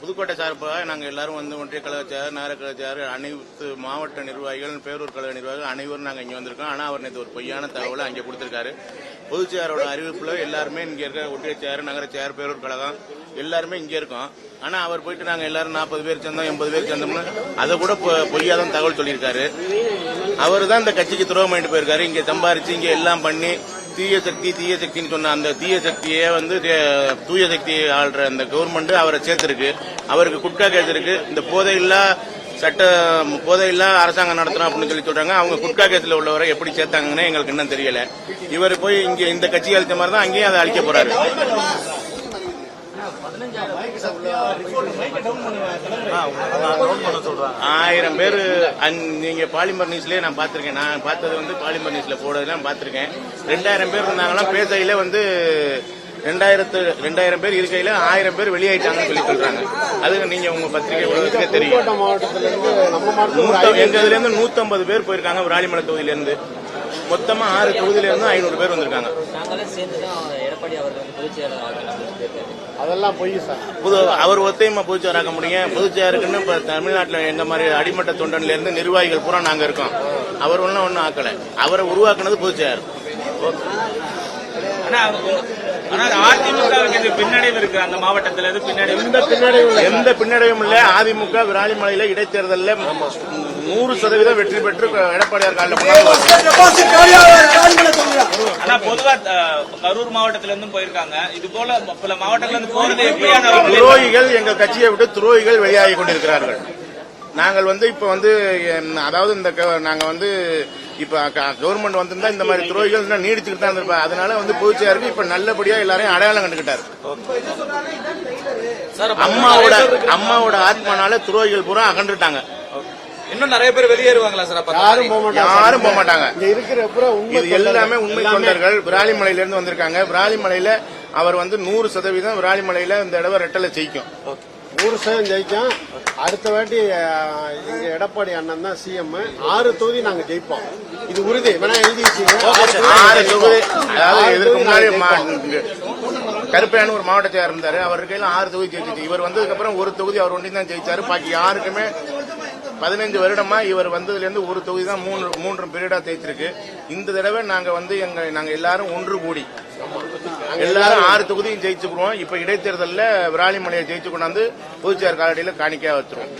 புதுக்கோட்டை சார்பாக நாங்கள் எல்லாரும் வந்து ஒன்றிய கழக செயலர், நகர கழக செயலர், அனைத்து மாவட்ட நிர்வாகிகள், பேரூர் கழக நிர்வாகிகள் அனைவரும் நாங்கள் இங்கே வந்திருக்கோம். ஆனால் அவர் நேற்று ஒரு பொய்யான தகவலை அங்கே கொடுத்திருக்காரு. பொதுச் செயலரோட அறிவிப்புல எல்லாருமே இங்கே இருக்க ஒன்றிய செயலர், நகர செயலர், பேரூர் கழகம் எல்லாருமே இங்கே இருக்கோம். ஆனா அவர் போயிட்டு நாங்க எல்லாரும் 40 பேர் சேர்ந்தோம், 80 பேர் சேர்ந்தோம்னு அதை கூட பொய்யாதான் தகவல் சொல்லியிருக்காரு. அவர் தான் இந்த கட்சிக்கு துரோகம் பண்ணிட்டு போயிருக்காரு. இங்க சம்பாரிச்சு இங்க எல்லாம் பண்ணி தீய சக்தின்னு சொன்ன அந்த தீய சக்தியே வந்து தூய சக்தி ஆள்ற அந்த கவர்மெண்ட் அவரை சேர்த்திருக்கு. அவருக்கு குட்கா கேஸ் இருக்கு. இந்த போதையில்லா அரசாங்கம் நடத்தணும் அப்படின்னு சொல்லி சொல்றாங்க. அவங்க குட்கா கேஸ்ல உள்ளவரை எப்படி சேர்த்தாங்கன்னு எங்களுக்கு இன்னும் தெரியல. இவர் போய் இங்க இந்த கட்சி அழித்த மாதிரி தான் அங்கேயும் அதை அழிக்க போறாரு. 1000 பேர் நீங்க பாலிமர் நியூஸ்லயே நான் பாத்திருக்கேன். நான் பார்த்தது வந்து பாலிமர் நியூஸ்ல போடுறதுலாம் பாத்திருக்கேன். 2000 பேர் இருந்தாங்கன்னா பேசையில வந்து 2000 பேர் இருக்கையில 1000 பேர் வெளியாயிட்டாங்கன்னு சொல்லி சொல்றாங்க. அது நீங்க உங்க பத்திரிகை உலகத்துக்கே தெரியும். எங்க இதுல இருந்து 150 பேர் போயிருக்காங்க. விராலிமலை தொகுதியில இருந்து மொத்தமா 6 தொகுதியில இருந்து 500 பேர் வந்திருக்காங்க. அதெல்லாம் பொய் சார். அவர் ஒத்தையமா பொதுச்செயலாக்க முடியும். பொதுச்செயலருக்குன்னு இப்ப தமிழ்நாட்டில் எங்க மாதிரி அடிமட்ட தொண்டன்ல இருந்து நிர்வாகிகள் பூரா நாங்க இருக்கோம். அவர் ஒன்னும் ஆக்கல. அவரை உருவாக்குனது பொதுச்செயலர். அதிமுக பின்னடைவு இருக்கு. அந்த மாவட்டத்தில் எந்த பின்னடைவும் இல்ல. அதிமுக விராலிமலையில இடைத்தேர்தலில் 100% வெற்றி பெற்று எடப்பாடியார் காலில் பொதுவா கரூர் மாவட்டத்தில இருந்தும் போயிருக்காங்க. இது போல பல மாவட்டங்கள் இருந்து போறது துரோகிகள் எங்க கட்சியை விட்டு துரோகிகள் வெளியாகி கொண்டிருக்கிறார்கள். நாங்கள் வந்து இப்ப வந்து அதாவது இந்த நாங்க வந்து இப்ப கவர்மெண்ட் வந்திருந்தா இந்த மாதிரி துரோகிகள் நீடிச்சுக்கிட்டு தான் இருந்திருப்பா. அதனால வந்து பொதுச்செயலருக்கு இப்ப நல்லபடியா எல்லாரையும் அடையாளம் கண்டுகிட்டாரு. அம்மாவோட ஆத்மானால துரோகிகள் பூரா அகன்றுட்டாங்க. இன்னும் நிறைய பேர் வெளியேறுவாங்களா சார்? யாரும் போக மாட்டாங்க. இது எல்லாமே உண்மை தொண்டர்கள் விராலிமலையில இருந்து வந்திருக்காங்க. விராலிமலையில அவர் வந்து 100% விராலிமலையில இந்த தடவை ரெட்டலை ஜெயிக்கும். 100% ஜெயிக்கும். அடுத்த வாட்டி எங்க எடப்பாடி அண்ணன் தான் சிஎம். 6 தொகுதி நாங்க ஜெயிப்போம். இது உறுதி. வேணா எழுதி 6 தொகுதி. அதாவது இதுக்கு முன்னாடி கருப்பையான ஒரு மாவட்ட செயலர் இருந்தாரு. அவர் கையில 6 தொகுதி ஜெயிச்சிச்சு. இவர் வந்ததுக்கு அப்புறம் ஒரு தொகுதி அவர் ஒண்டி தான் ஜெயிச்சாரு. பாக்கி யாருக்குமே 15 வருடமா இவர் வந்ததுல இருந்து ஒரு தொகுதி தான் 3 பீரியடா தேய்ச்சிருக்கு. இந்த தடவை நாங்க வந்து நாங்க எல்லாரும் ஒன்று கூடி எல்லாரும் 6 தொகுதியும் ஜெயிச்சுக்கிறோம். இப்ப இடைத்தேர்தலில் விராலிமலையை ஜெயிச்சு கொண்டாந்து பொதுச்செயலர் காலடியில் காணிக்கையா வச்சிருவோம்.